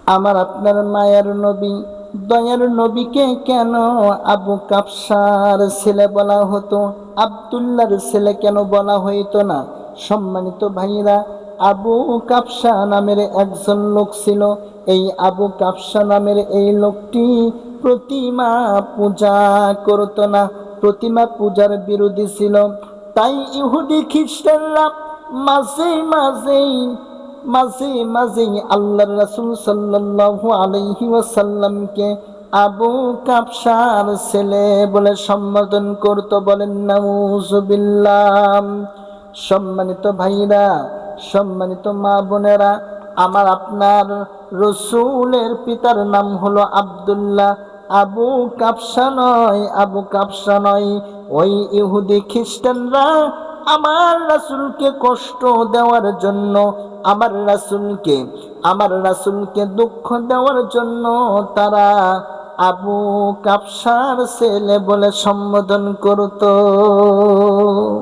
আমার আপনার মায়ার নবী দয়ার নবীকে কেন আবু কাফসার ছেলে বলা হতো, আব্দুল্লাহর ছেলে কেন বলা হইতো না? সম্মানিত ভাইরা, আবু কাফসা নামের একজন লোক ছিল। এই আবু কাফসা নামের এই লোকটি প্রতিমা পূজা করত না, প্রতিমা পূজার বিরোধী ছিল। তাই ইহুদি খ্রিস্টানরা মাঝে মাঝেই মাঝে মাঝেই আল্লাহর রাসূল সাল্লাল্লাহু আলাইহি ওয়াসাল্লামকে আবু কাফসার ছেলে বলে সম্বোধন করত। বলেন নাউজুবিল্লাহ। সম্মানিত ভাইরা, সম্মানিত মা বোনেরা, আমার আপনার রসূলের পিতার নাম হলো আব্দুল্লাহ, আবু কাফসা নয়, আবু কাফসা নয়। ওই ইহুদি খ্রিস্টানরা আমার রাসূলকে কষ্ট দেওয়ার জন্য, আমার রাসূলকে দুঃখ দেওয়ার জন্য তারা আবু কাফসার ছেলে বলে সম্বোধন করত।